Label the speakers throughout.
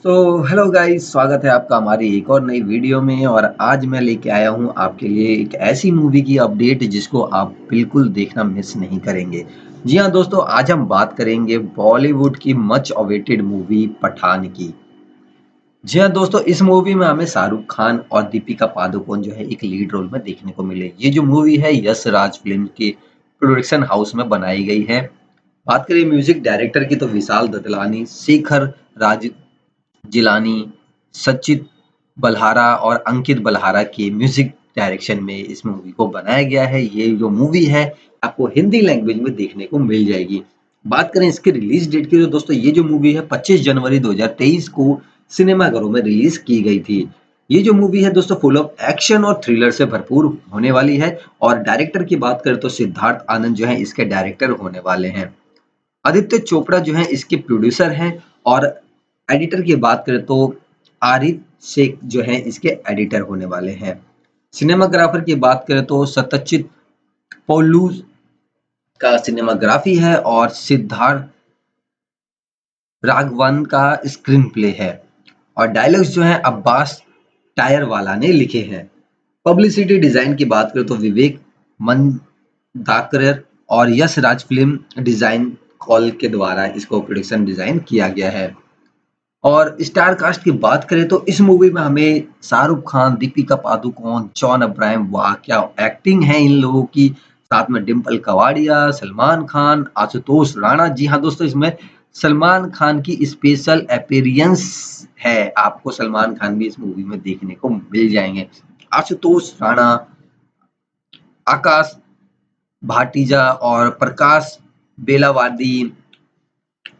Speaker 1: So hello guys, स्वागत है आपका हमारी एक और नई वीडियो में। और आज मैं लेके आया हूँ आपके लिए एक ऐसी मूवी की अपडेट जिसको आप बिल्कुल देखना मिस नहीं करेंगे। जी हाँ दोस्तों, आज हम बात करेंगे बॉलीवुड की मच अवेटेड मूवी पठान की। जी हाँ दोस्तों, इस मूवी में हमें शाहरुख खान और दीपिका पादुकोण जो है एक लीड रोल में देखने को मिले। ये जो मूवी है यश राज फिल्म के प्रोडक्शन हाउस में बनाई गई है। बात करें म्यूजिक डायरेक्टर की तो विशाल ददलानी, शेखर राज जिलानी, सचित बल्हारा और अंकित बल्हारा के म्यूजिक डायरेक्शन में इस मूवी को बनाया गया है। ये जो मूवी है आपको हिंदी लैंग्वेज में देखने को मिल जाएगी। बात करें इसके रिलीज डेट की तो दोस्तों ये जो मूवी है 25 जनवरी 2023 को सिनेमाघरों में रिलीज की गई थी। ये जो मूवी है दोस्तों फुल ऑफ एक्शन और थ्रिलर से भरपूर होने वाली है। और डायरेक्टर की बात करें तो सिद्धार्थ आनंद जो है इसके डायरेक्टर होने वाले हैं। आदित्य चोपड़ा जो है इसके प्रोड्यूसर हैं। और एडिटर की बात करें तो आरिफ शेख जो है इसके एडिटर होने वाले हैं। सिनेमाग्राफर की बात करें तो सत्यजीत पौलुस का सिनेमाग्राफी है और सिद्धार्थ राघवन का स्क्रीन प्ले है। और डायलॉग्स जो है अब्बास टायर वाला ने लिखे हैं। पब्लिसिटी डिजाइन की बात करें तो विवेक मंदाकर और Yash Raj film design call के द्वारा इसको प्रोडक्शन डिजाइन किया गया है। और स्टार कास्ट की बात करें तो इस मूवी में हमें शाहरुख खान, दीपिका पादुकोण, जॉन अब्राहम, वाह क्या एक्टिंग है इन लोगों की। साथ में डिम्पल कवाड़िया, सलमान खान, आशुतोष राणा। जी हाँ दोस्तों, इसमें सलमान खान की स्पेशल अपीयरेंस है। आपको सलमान खान भी इस मूवी में देखने को मिल जाएंगे। आशुतोष राणा, आकाश भाटीजा और प्रकाश बेलावादी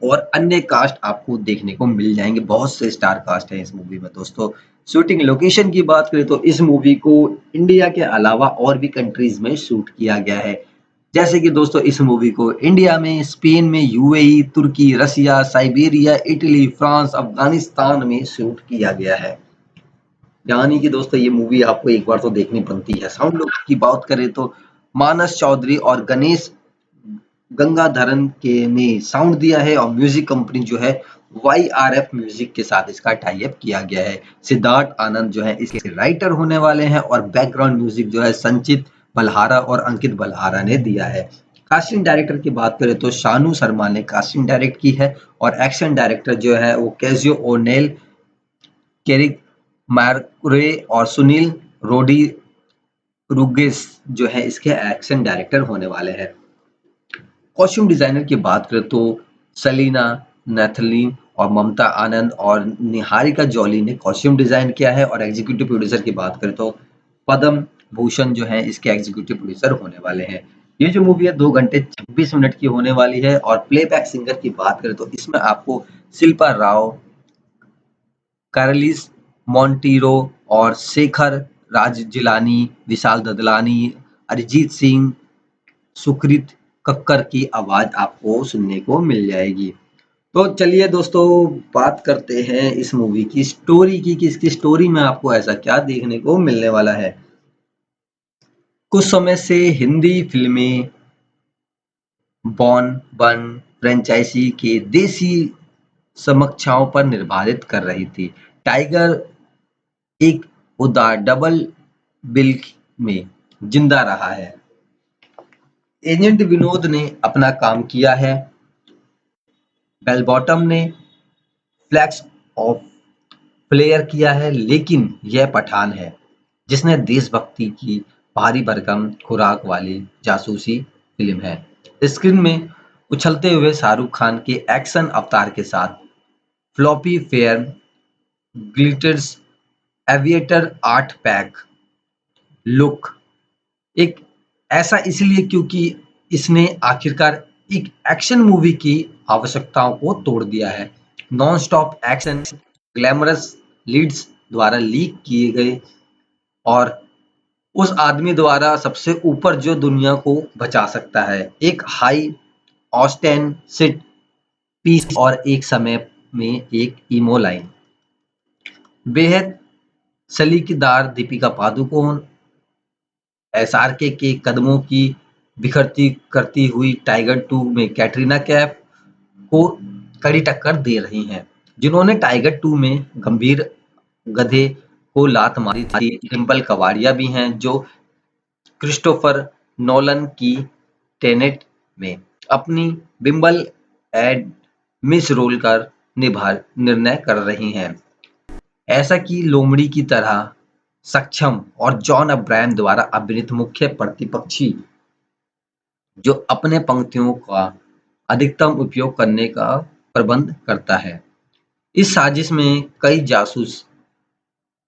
Speaker 1: और अन्य कास्ट आपको देखने को मिल जाएंगे। बहुत से स्टार कास्ट है इस मूवी में दोस्तों। शूटिंग लोकेशन की बात करें तो इस मूवी को इंडिया के अलावा और भी कंट्रीज में शूट किया गया है। जैसे कि दोस्तों इस मूवी को इंडिया में, स्पेन में, यूएई, तुर्की, रसिया, साइबेरिया, इटली, फ्रांस, अफगानिस्तान में शूट किया गया है। यानी कि दोस्तों ये मूवी आपको एक बार तो देखनी बनती है। साउंड लोग की बात करें तो मानस चौधरी और गणेश गंगाधरन के ने साउंड दिया है। और म्यूजिक कंपनी जो है YRF म्यूजिक के साथ इसका टाई अप किया गया है। सिद्धार्थ आनंद जो है इसके राइटर होने वाले हैं और बैकग्राउंड म्यूजिक जो है संचित बल्हारा और अंकित बल्हारा ने दिया है। कास्टिंग डायरेक्टर की बात करें तो शानू शर्मा ने कास्टिंग डायरेक्ट की है। और एक्शन डायरेक्टर जो है वो कैजियो ओनेल, केरिक मार्कुरे और सुनील रोडी रुगेस जो है इसके एक्शन डायरेक्टर होने वाले हैं। कॉस्ट्यूम डिजाइनर की बात करें तो सलीना नैथलिन और ममता आनंद और निहारिका जॉली ने कॉस्ट्यूम डिजाइन किया है। और एग्जीक्यूटिव प्रोड्यूसर की बात करें तो पद्म भूषण जो है इसके एग्जीक्यूटिव प्रोड्यूसर होने वाले हैं। ये जो मूवी है 2 घंटे 26 मिनट की होने वाली है। और प्लेबैक सिंगर की बात करें तो इसमें आपको शिल्पा राव, कार्लिस मोंटीरो और शेखर राज जिलानी, विशाल ददलानी, अरिजीत सिंह, सुकृत कक्कर की आवाज आपको सुनने को मिल जाएगी। तो चलिए दोस्तों, बात करते हैं इस मूवी की स्टोरी की कि इसकी स्टोरी में आपको ऐसा क्या देखने को मिलने वाला है। कुछ समय से हिंदी फिल्में बॉन बन फ्रेंचाइजी के देसी समीक्षाओं पर निर्धारित कर रही थी। टाइगर एक उदार डबल बिल में जिंदा रहा है। एजेंट विनोद ने अपना काम किया है। बेल बॉटम ने फ्लैक्स ऑफ प्लेयर किया है। लेकिन यह पठान है जिसने देशभक्ति की भारी भरकम खुराक वाली जासूसी फिल्म है। स्क्रीन में उछलते हुए शाहरुख खान के एक्शन अवतार के साथ floppy fair glitters aviator 8 pack look एक ऐसा इसलिए क्योंकि इसने आखिरकार एक एक्शन मूवी की आवश्यकताओं को तोड़ दिया है। Non stop action, glamorous leads द्वारा लीक किए गए और उस आदमी द्वारा सबसे ऊपर जो दुनिया को बचा सकता है। एक हाई ऑस्टेन सिट पीस और एक समय में एक ईमो लाइन। बेहद सलीकेदार दीपिका पादुकोण, एसआरके के कदमों की बिखरती करती हुई टाइगर 2 में कैटरीना कैफ को कड़ी टक्कर दे रही हैं, जिन्होंने टाइगर 2 में गंभीर गधे को लात मारी थी। डिम्पल कपाड़िया भी हैं जो क्रिस्टोफर नोलन की टेनेट में अपनी बिम्बल एड मिस रोल कर निर्णय कर रही हैं, ऐसा कि लोमड़ी की तरह सक्षम और जॉन अब्राहम द्वारा अभिनीत मुख्य प्रतिपक्षी जो अपने पंक्तियों का अधिकतम उपयोग करने का प्रबंध करता है। इस साजिश में कई जासूस,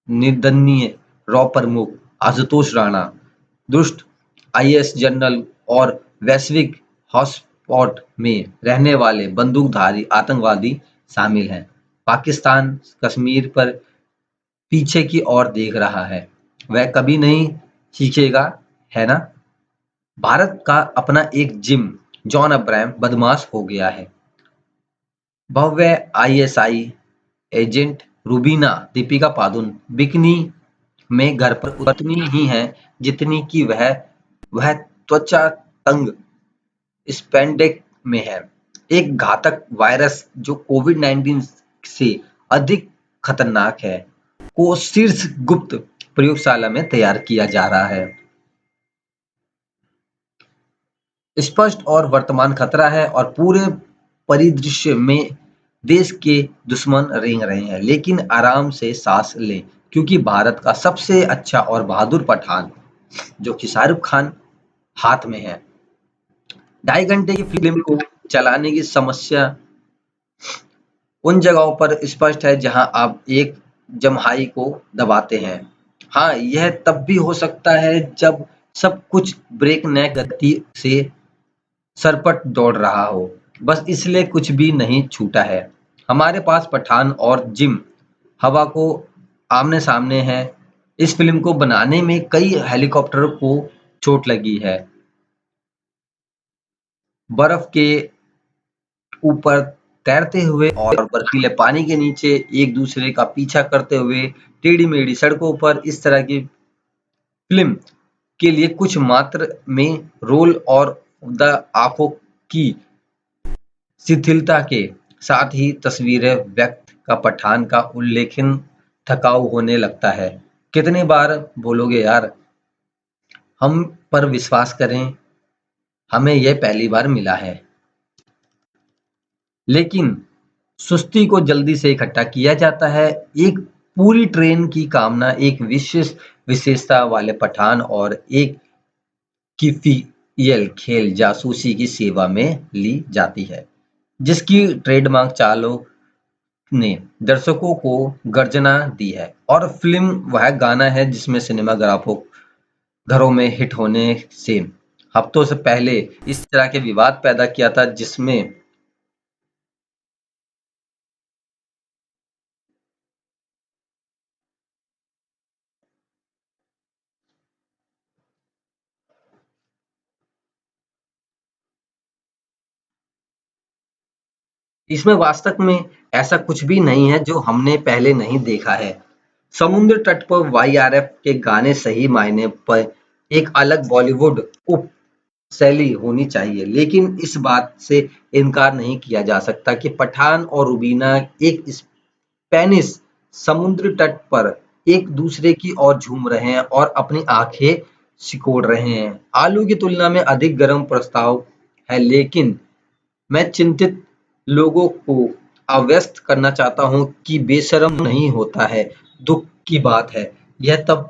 Speaker 1: निर्दयनीय रॉ प्रमुख आशुतोष राणा, दुष्ट आईएएस जनरल और वैश्विक हॉटस्पॉट में रहने वाले बंदूकधारी आतंकवादी शामिल हैं। पाकिस्तान कश्मीर पर पीछे की ओर देख रहा है, वह कभी नहीं सीखेगा, है ना? भारत का अपना एक जिम जॉन अब्राहम बदमाश हो गया है। भव्य ISI agent Rubina Deepika Padukone bikini में घर पर उतनी ही है जितनी कि वह त्वचा तंग स्पेंडेक्स में है। एक घातक वायरस जो कोविड-19 से अधिक खतरनाक है को शीर्ष गुप्त प्रयोगशाला में तैयार किया जा रहा है। स्पष्ट और वर्तमान खतरा है और पूरे परिदृश्य में देश के दुश्मन रेंग रहे हैं, लेकिन आराम से सांस लें क्योंकि भारत का सबसे अच्छा और बहादुर पठान जो कि शाहरुख खान हाथ में है। 2.5 घंटे की फिल्म को चलाने की समस्या उन जगहों पर स्पष्ट है जहां आप एक जम्हाई को दबाते हैं। हाँ, यह तब भी हो सकता है जब सब कुछ ब्रेकनेक गति से सरपट दौड़ रहा हो, बस इसलिए कुछ भी नहीं छूटा है। हमारे पास पठान और जिम हवा को आमने सामने हैं। इस फिल्म को बनाने में कई हेलीकॉप्टरों को चोट लगी है, बर्फ के ऊपर तैरते हुए और बर्फीले पानी के नीचे एक दूसरे का पीछा करते हुए टेढ़ी मेढ़ी सड़कों पर। इस तरह की फिल्म के लिए कुछ मात्र में रोल और द आंखों की शिथिलता के साथ ही तस्वीरें व्यक्त का पठान का उल्लेखन थकाऊ होने लगता है। कितनी बार बोलोगे यार, हम पर विश्वास करें, हमें यह पहली बार मिला है। लेकिन सुस्ती को जल्दी से इकट्ठा किया जाता है। एक पूरी ट्रेन की कामना एक विशेष विशेषता वाले पठान और एक किफियल खेल जासूसी की सेवा में ली जाती है, जिसकी ट्रेडमार्क चालों ने दर्शकों को गर्जना दी है। और फिल्म वह गाना है जिसमें सिनेमाग्राफों घरों में हिट होने से हफ्तों से पहले इस तरह के विवाद पैदा किया था, जिसमें इसमें वास्तव में ऐसा कुछ भी नहीं है जो हमने पहले नहीं देखा है। समुद्र तट पर वाईआरएफ के गाने सही मायने पर एक अलग बॉलीवुड उप शैली होनी चाहिए, लेकिन इस बात से इनकार नहीं किया जा सकता कि पठान और रूबीना एक स्पेनिश समुद्र तट पर एक दूसरे की ओर झूम रहे हैं और अपनी आंखें सिकोड़ रहे हैं। आलू की तुलना में अधिक गर्म प्रस्ताव है, लेकिन मैं चिंतित लोगों को आश्वस्त करना चाहता हूं कि बेशर्म नहीं होता है। दुख की बात है यह तब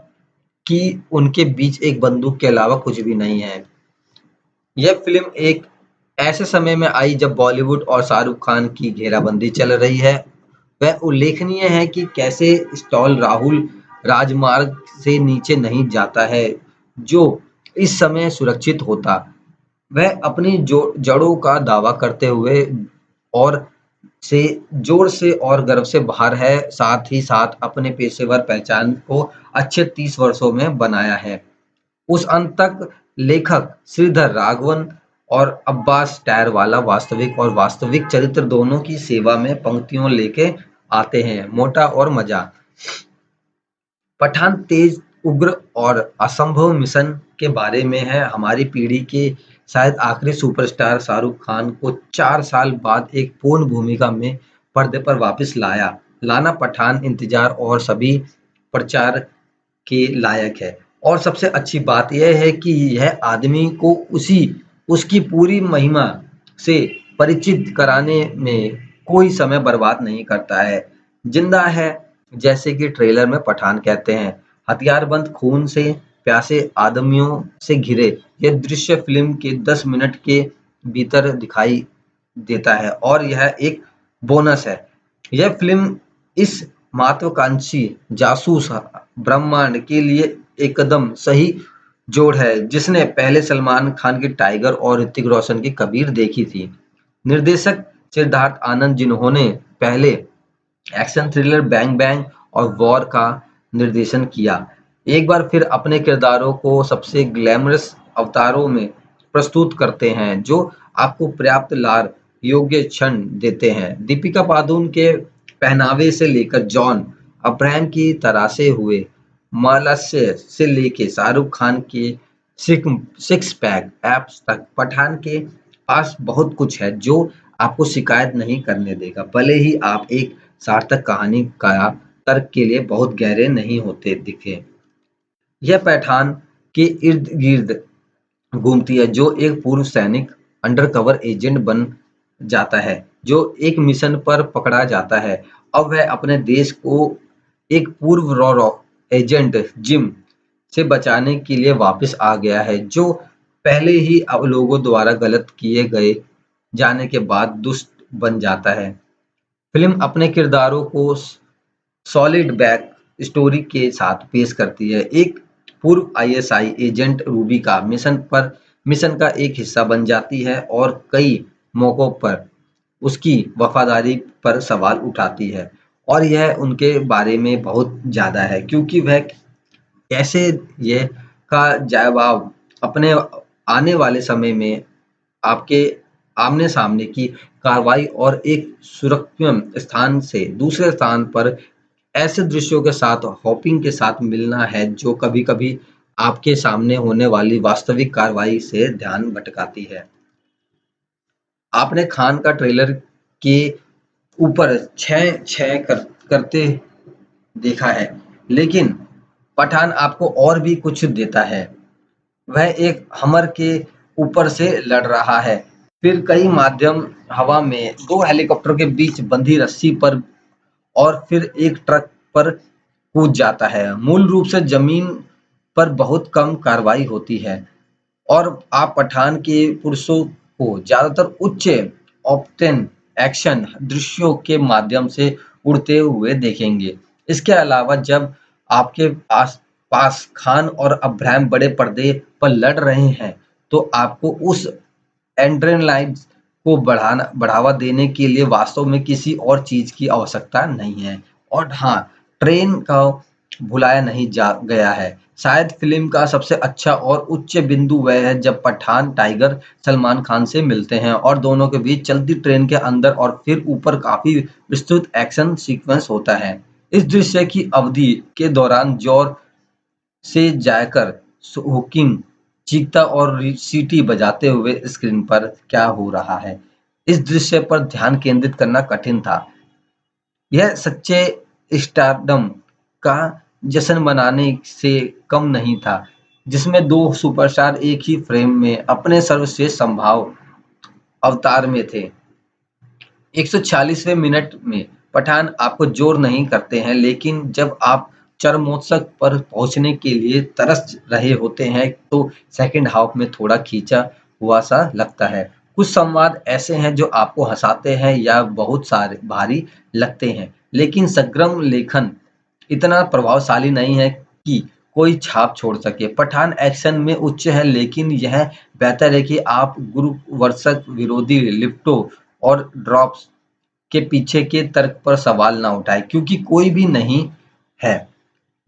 Speaker 1: कि उनके बीच एक बंदूक के अलावा कुछ भी नहीं है। यह फिल्म एक ऐसे समय में आई जब बॉलीवुड और शाहरुख खान की घेराबंदी चल रही है। वह उल्लेखनीय है कि कैसे स्टॉल राहुल राजमार्ग से नीचे नहीं जाता है जो इस समय सुरक्षित होता। वह अपनी जड़ों का दावा करते हुए और से जोर से और गर्व से बाहर है, साथ ही साथ अपने पेशेवर पहचान को अच्छे 30 वर्षों में बनाया है। उस अंत तक लेखक श्रीधर राघवन और अब्बास टायरवाला वास्तविक और वास्तविक चरित्र दोनों की सेवा में पंक्तियों लेके आते हैं। मोटा और मजा। पठान तेज, उग्र और असंभव मिशन के बारे में है। हमारी पीढ़ी के शायद आखिरी सुपरस्टार शाहरुख खान को 4 साल बाद एक पूर्ण भूमिका में पर्दे पर वापस लाना पठान इंतजार और सभी प्रचार के लायक है। और सबसे अच्छी बात यह है कि यह आदमी को उसकी पूरी महिमा से परिचित कराने में कोई समय बर्बाद नहीं करता है। जिंदा है, जैसे कि ट्रेलर में पठान कहते हैं, हथियारबंद, खून से प्यासे आदमियों से घिरे यह दृश्य फिल्म के 10 मिनट के भीतर दिखाई देता है और यह एक बोनस है। यह फिल्म इस महत्वाकांक्षी जासूस ब्रह्मांड के लिए एकदम सही जोड़ है, जिसने पहले सलमान खान की टाइगर और ऋतिक रोशन की कबीर देखी थी। निर्देशक सिद्धार्थ आनंद, जिन्होंने पहले एक्शन थ्रिलर बैंग बैंग और वॉर का निर्देशन किया, एक बार फिर अपने किरदारों को सबसे ग्लैमरस अवतारों में प्रस्तुत करते हैं, जो आपको पर्याप्त लार योग्य क्षण देते हैं। दीपिका पादुकोण के पहनावे से लेकर जॉन अब्राहम की तराशे हुए मलाशय से लेके शाहरुख खान के सिक्स पैक एब्स तक, पठान के पास बहुत कुछ है जो आपको शिकायत नहीं करने देगा, भले ही आप एक सार्थक कहानी का तर्क के लिए बहुत गहरे नहीं होते दिखे। यह पठान के इर्द गिर्द घूमती है, जो एक पूर्व सैनिक अंडरकवर एजेंट बन जाता है, जो एक मिशन पर पकड़ा जाता है। अब वह अपने देश को एक पूर्व रॉ एजेंट जिम से बचाने के लिए वापस आ गया है, जो पहले ही अब लोगों द्वारा गलत किए गए जाने के बाद दुष्ट बन जाता है। फिल्म अपने किरदारों को सॉलिड बैक स्टोरी के साथ पेश करती है। एक पूर्व आईएसआई एजेंट रूबी का मिशन का एक हिस्सा बन जाती है और कई मौकों पर उसकी वफादारी पर सवाल उठाती है, और यह उनके बारे में बहुत ज़्यादा है, क्योंकि वह कैसे यह का जवाब अपने आने वाले समय में आपके आमने-सामने की कार्रवाई और एक सुरक्षित स्थान से दूसरे स्थान पर ऐसे दृश्यों के साथ हॉपिंग के साथ मिलना है, जो कभी-कभी आपके सामने होने वाली वास्तविक कार्रवाई से ध्यान भटकाती है। आपने खान का ट्रेलर के ऊपर छः छः करते देखा है, लेकिन पठान आपको और भी कुछ देता है। वह एक हमर के ऊपर से लड़ रहा है, फिर कई माध्यम हवा में, दो हेलीकॉप्टर के बीच बंधी रस्सी पर, और फिर एक ट्रक पर कूद जाता है। मूल रूप से जमीन पर बहुत कम कार्रवाई होती है और आप पठान के पुरुषों को ज्यादातर उच्च ऑक्टेन एक्शन दृश्यों के माध्यम से उड़ते हुए देखेंगे। इसके अलावा जब आपके आस पास खान और अब्राहम बड़े पर्दे पर लड़ रहे हैं, तो आपको उस एड्रेनालाइन को बढ़ावा देने के लिए वास्तव में किसी और चीज की आवश्यकता नहीं है। और हाँ, ट्रेन का भुलाया नहीं जा गया है। शायद फिल्म का सबसे अच्छा और उच्च बिंदु वह है जब पठान टाइगर सलमान खान से मिलते हैं और दोनों के बीच चलती ट्रेन के अंदर और फिर ऊपर काफी विस्तृत एक्शन सीक्वेंस होता है। इस दृश्य की अवधि के दौरान जोर से जाकर हुकिंग चीखता और सीटी बजाते हुए स्क्रीन पर क्या हो रहा है, इस दृश्य पर ध्यान केंद्रित करना कठिन था। यह सच्चे स्टारडम का जश्न मनाने से कम नहीं था, जिसमें दो सुपरस्टार एक ही फ्रेम में अपने सर्वश्रेष्ठ संभाव अवतार में थे। 146वें मिनट में पठान आपको जोर नहीं करते हैं, लेकिन जब आप चरमोत्कर्ष पर पहुंचने के लिए तरस रहे होते हैं, तो सेकंड हाफ में थोड़ा खींचा हुआ सा लगता है। कुछ संवाद ऐसे हैं जो आपको हंसाते हैं या बहुत सारे भारी लगते हैं, लेकिन समग्र लेखन इतना प्रभावशाली नहीं है कि कोई छाप छोड़ सके। पठान एक्शन में उच्च है, लेकिन यह बेहतर है कि आप गुरुत्वाकर्षण विरोधी लिफ्टों और ड्रॉप्स के पीछे के तर्क पर सवाल ना उठाए, क्योंकि कोई भी नहीं है।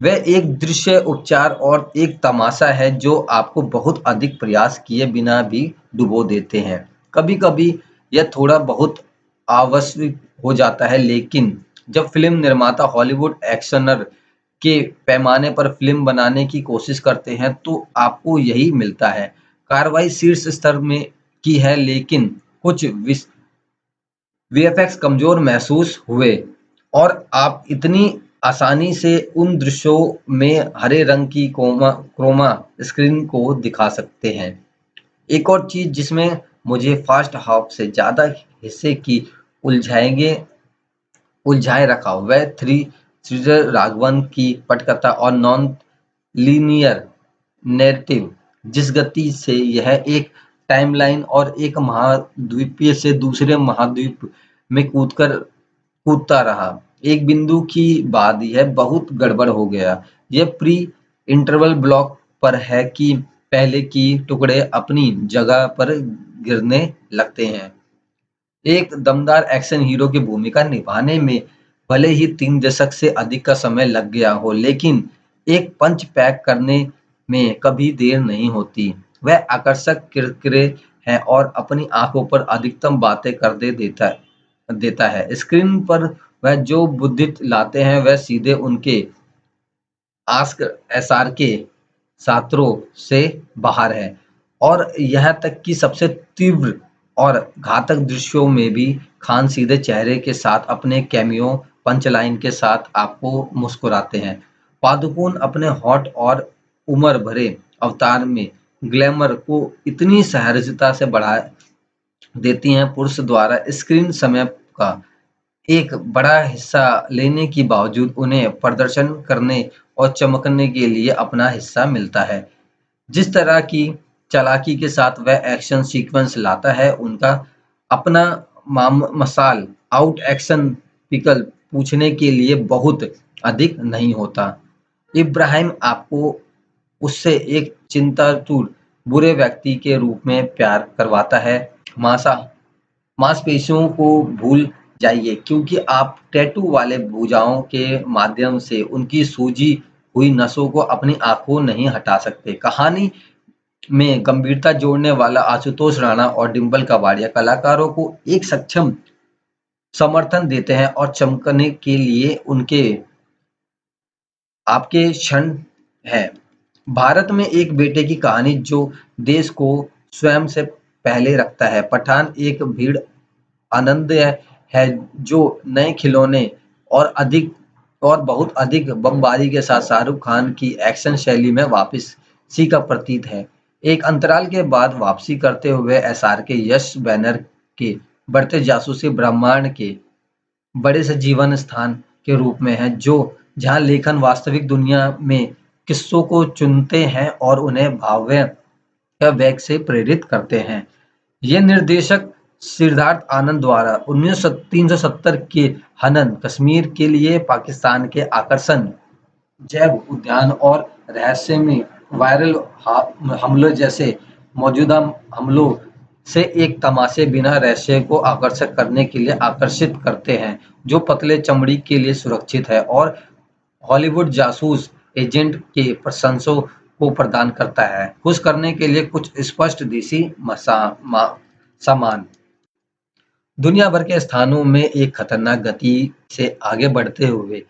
Speaker 1: वह एक दृश्य उपचार और एक तमाशा है जो आपको बहुत अधिक प्रयास किए बिना भी डुबो देते हैं। कभी-कभी यह थोड़ा बहुत आवश्यक हो जाता है, लेकिन जब फिल्म निर्माता हॉलीवुड एक्शनर के पैमाने पर फिल्म बनाने की कोशिश करते हैं, तो आपको यही मिलता है। कार्रवाई शीर्ष स्तर में की है, लेकिन कुछ वीएफएक्स कमजोर महसूस हुए और आप इतनी आसानी से उन दृश्यों में हरे रंग की क्रोमा स्क्रीन को दिखा सकते हैं। एक और चीज जिसमें मुझे फर्स्ट हाफ से ज्यादा हिस्से की उलझाएंगे उलझाए रखा वह थ्री श्रीधर राघवन की पटकथा और नॉन लीनियर नैरेटिव। जिस गति से यह एक टाइमलाइन और एक महाद्वीपीय से दूसरे महाद्वीप में कूदता रहा, एक बिंदु की बाद यह बहुत गड़बड़ हो गया। यह प्री इंटरवल ब्लॉक पर है कि पहले की टुकड़े अपनी जगह पर गिरने लगते हैं। एक दमदार एक्शन हीरो की भूमिका निभाने में भले ही 3 दशक से अधिक का समय लग गया हो, लेकिन एक पंच पैक करने में कभी देर नहीं होती। वह आकर्षक किरकिरे हैं और अपनी आंखों पर अधिकतम बातें कर देता है। स्क्रीन पर वह जो बुद्धित लाते हैं, वह सीधे उनके आस्क एसआर के छात्रों से बाहर है, और यहाँ तक कि सबसे तीव्र और घातक दृश्यों में भी खान सीधे चेहरे के साथ अपने कैमियो पंचलाइन के साथ आपको मुस्कुराते हैं। पादुकोण अपने हॉट और उम्र भरे अवतार में ग्लैमर को इतनी सहजता से बढ़ा देती हैं, पुरुष द्वारा स्क्रीन समय का एक बड़ा हिस्सा लेने के बावजूद उन्हें प्रदर्शन करने और चमकने के लिए अपना हिस्सा मिलता है। जिस तरह की चालाकी के साथ वह एक्शन सीक्वेंस लाता है, उनका अपना मसाल आउट एक्शन पिकल पूछने के लिए बहुत अधिक नहीं होता। इब्राहिम आपको उससे एक चिंतातुर बुरे व्यक्ति के रूप में प्यार करवाता है। मासा मांसपेशियों को भूल जाइए, क्योंकि आप टैटू वाले भुजाओं के माध्यम से उनकी सूजी हुई नसों को अपनी आंखों नहीं हटा सकते। कहानी में गंभीरता जोड़ने वाला आशुतोष राणा और डिंपल कपाड़िया कलाकारों को एक सक्षम समर्थन देते हैं और चमकने के लिए उनके आपके क्षण है। भारत में एक बेटे की कहानी जो देश को स्वयं से पहले रखता है। पठान एक भीड़ आनंद है जो नए खिलौने और बहुत अधिक बमबारी के साथ शाहरुख खान की एक्शन शैली में वापसी का प्रतीक है। एक अंतराल के बाद वापसी करते हुए एसआर के यश बैनर के बढ़ते जासूसी ब्रह्मांड के बड़े से जीवन स्थान के रूप में है, जो जहां लेखन वास्तविक दुनिया में किस्सों को चुनते हैं और उन्हें भाव्य या वेग से प्रेरित करते हैं। ये निर्देशक सिद्धार्थ आनंद द्वारा 1970 के हनन कश्मीर के लिए पाकिस्तान के आकर्षण जैव उद्यान और रहस्य में वायरल हमलों जैसे मौजूदा हमलों से एक तमाशे बिना रहस्य को आकर्षक करने के लिए आकर्षित करते हैं, जो पतले चमड़ी के लिए सुरक्षित है और हॉलीवुड जासूस एजेंट के प्रशंसों को प्रदान करता है। खुश करने के लिए कुछ स्पष्ट देसी सामान दुनिया भर के स्थानों में एक खतरनाक गति से आगे बढ़ते हुए।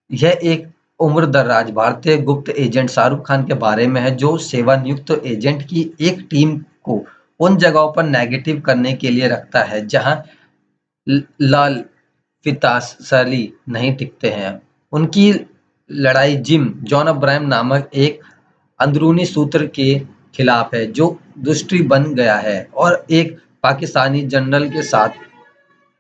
Speaker 1: यह एक उम्रदराज भारतीय गुप्त एजेंट शाहरुख खान के बारे में है, जो सेवानियुक्त एजेंट की एक टीम को उन जगहों पर नेगेटिव करने के लिए रखता है जहां लाल फितासली नहीं टिकते हैं। उनकी लड़ाई जिम जॉन अब्राहम नामक एक अंदरूनी सूत्र के खिलाफ है, जो दुष्टि बन गया है और एक पाकिस्तानी जनरल के साथ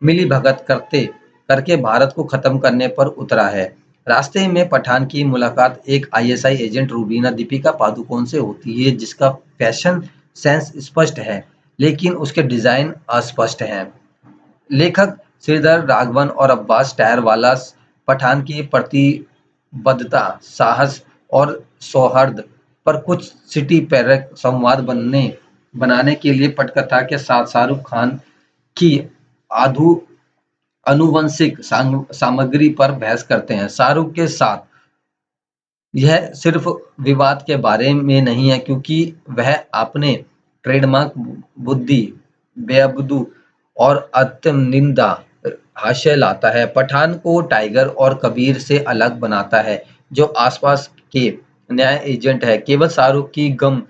Speaker 1: मिलीभगत करके भारत को खत्म करने पर उतरा है। रास्ते में पठान की मुलाकात एक आईएसआई एजेंट रूबीना दीपिका पादुकोण से होती है, जिसका फैशन सेंस स्पष्ट है, लेकिन उसके डिजाइन अस्पष्ट हैं। लेखक श्रीधर राघवन और अब्बास टायरवाला पठान की प्रतिबद्धता, साहस और सौहार्द पर कुछ सिटी पैरक संवाद बनाने के लिए पटकथा के साथ शाहरुख खान की आधु आनुवंशिक सामग्री पर बहस करते हैं। शाहरुख के साथ यह सिर्फ विवाद के बारे में नहीं है, क्योंकि वह अपने ट्रेडमार्क बुद्धि, बेअदबी और आत्मनिंदा हास्य लाता है। पठान को टाइगर और कबीर से अलग बनाता है, जो आसपास के न्याय एजेंट है। केवल शाहरुख की गम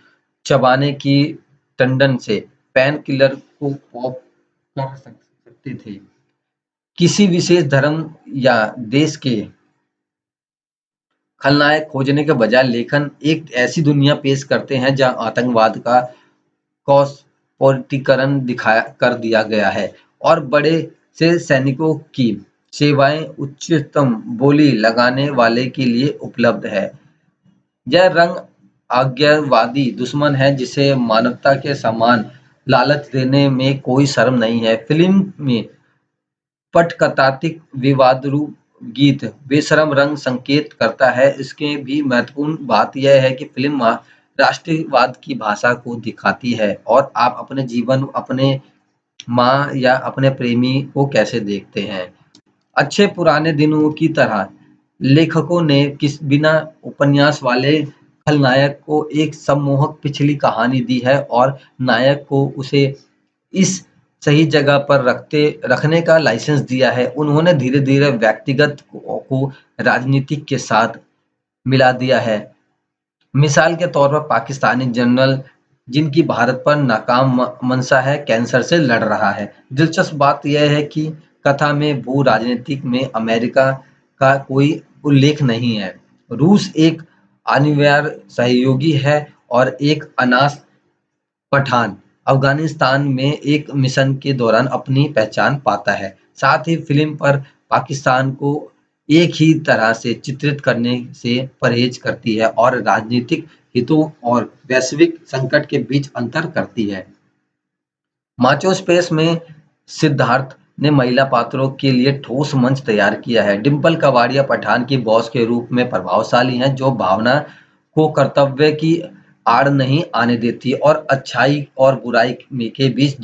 Speaker 1: चबाने की टंडन से पेन किलर को पॉप कर सकते थे। किसी विशेष धर्म या देश के खलनायक खोजने के बजाय लेखन एक ऐसी दुनिया पेश करते हैं जहां आतंकवाद का कॉस्पोरिटीकरण दिखाया कर दिया गया है और बड़े से सैनिकों की सेवाएं उच्चतम बोली लगाने वाले के लिए उपलब्ध है। यह रंग आज्ञावादी दुश्मन है जिसे मानवता के समान लालच देने में कोई शर्म नहीं है। फिल्म में पटकथात्मक विवादास्पद गीत बेशर्म रंग संकेत करता है। इसके भी महत्वपूर्ण बात यह है कि फिल्म राष्ट्रवाद की भाषा को दिखाती है और आप अपने जीवन, अपने माँ या अपने प्रेमी को कैसे देखते हैं। अच्छे पुराने दिनों की तरह लेखकों ने किस बिना उपन्यास वाले खलनायक को एक सम्मोहक पिछली कहानी दी है और नायक को उसे इस सही जगह पर रखने का लाइसेंस दिया है। उन्होंने धीरे-धीरे व्यक्तिगत को राजनीतिक के साथ मिला दिया है। मिसाल के तौर पर पाकिस्तानी जनरल जिनकी भारत पर नाकाम मंशा है, कैंसर से लड़ रहा है। दिलचस्प बात यह है कि कथा में भू राजनीति में अमेरिका का कोई उल्लेख नहीं है। रूस एक अनिवार्य सहयोगी है और एक अनाथ पठान अफगानिस्तान में एक मिशन के दौरान अपनी पहचान पाता है। साथ ही फिल्म पर पाकिस्तान को एक ही तरह से चित्रित करने से परहेज करती है और राजनीतिक हितों और वैश्विक संकट के बीच अंतर करती है। माचो स्पेस में सिद्धार्थ ने महिला पात्रों के लिए ठोस मंच तैयार किया है। डिंपल कपाड़िया पठान की बॉस के रूप में प्रभावशाली हैं, जो भावना को कर्तव्य की आड़ नहीं आने देती और अच्छाई और बुराई के बीच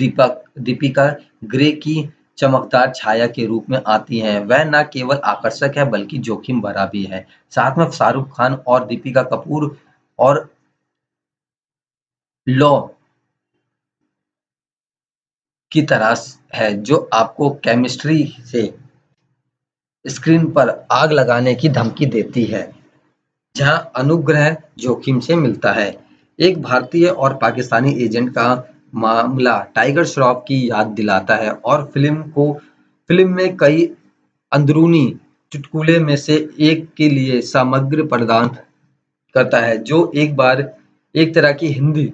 Speaker 1: दीपिका ग्रे की चमकदार छाया के रूप में आती हैं। वह न केवल आकर्षक है बल्कि जोखिम भरा भी है। साथ में शाहरुख खान और दीपिका कपूर और लॉ की तरह है, जो आपको केमिस्ट्री से स्क्रीन पर आग लगाने की धमकी देती है, जहां अनुग्रह जोखिम से मिलता है। एक भारतीय और पाकिस्तानी एजेंट का मामला टाइगर श्रॉफ की याद दिलाता है और फिल्म में कई अंदरूनी चुटकुले में से एक के लिए सामग्री प्रदान करता है, जो एक तरह की हिंदी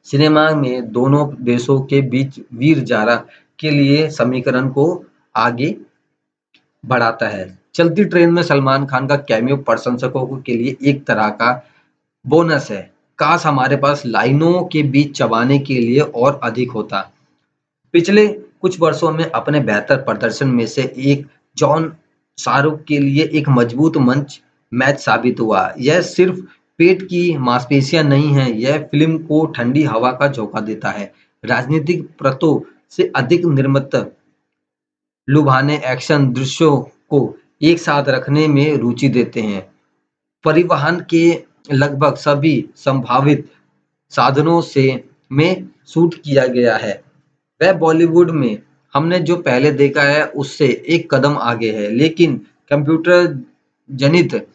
Speaker 1: सिनेमा में दोनों देशों के बीच वीर जारा के लिए समीकरण को आगे बढ़ाता है। चलती ट्रेन में सलमान खान का कैमियो प्रशंसकों के लिए एक तरह का बोनस है। काश हमारे पास लाइनों के बीच चबाने के लिए और अधिक होता। पिछले कुछ वर्षों में अपने बेहतर प्रदर्शन में से एक जॉन शाहरुख के लिए एक मजबूत मंच मैच साबित हुआ। यह सिर्फ पेट की मांसपेशियां नहीं है, यह फिल्म को ठंडी हवा का झोंका देता है। राजनीतिक परतों से अधिक निर्मित लुभाने एक्शन दृश्यों को एक साथ रखने में रुचि देते हैं। परिवहन के लगभग सभी संभावित साधनों से में शूट किया गया है। वह बॉलीवुड में हमने जो पहले देखा है उससे एक कदम आगे है, लेकिन कंप्यूटर जनित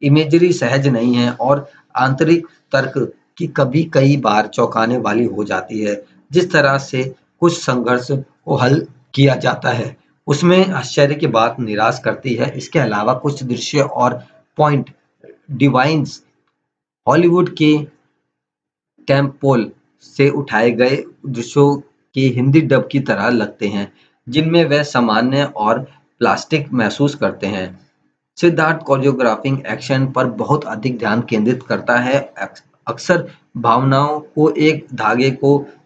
Speaker 1: इमेजरी सहज नहीं है और आंतरिक तर्क की कभी कई बार चौंकाने वाली हो जाती है। जिस तरह से कुछ संघर्ष को हल किया जाता है उसमें आश्चर्य की बात निराश करती है। इसके अलावा कुछ दृश्य और पॉइंट डिवाइन्स हॉलीवुड के टेम्पोल से उठाए गए दृश्यों के हिंदी डब की तरह लगते हैं, जिनमें वे सामान्य और प्लास्टिक महसूस करते हैं। सिद्धार्थ कोरियोग्राफिंग एक्शन पर बहुत अधिक ध्यान केंद्रित करता है, अक्सर भावनाओं को एक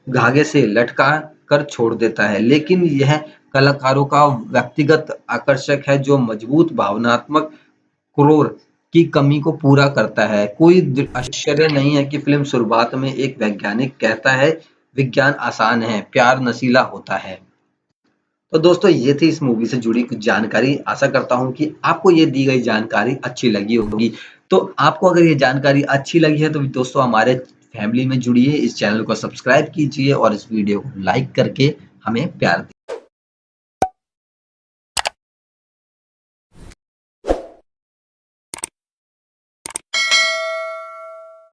Speaker 1: धागे से लटका कर छोड़ देता है, लेकिन यह कलाकारों का व्यक्तिगत आकर्षक है जो मजबूत भावनात्मक क्रोर की कमी को पूरा करता है। कोई आश्चर्य नहीं है कि फिल्म शुरुआत में एक वैज्ञानिक कहता है, विज्ञान आसान है, प्यार नशीला होता है। तो दोस्तों ये थी इस मूवी से जुड़ी कुछ जानकारी। आशा करता हूँ कि आपको ये दी गई जानकारी अच्छी लगी होगी। तो आपको अगर ये जानकारी अच्छी लगी है तो दोस्तों हमारे फैमिली में जुड़िए, इस चैनल को सब्सक्राइब कीजिए और इस वीडियो को लाइक करके हमें प्यार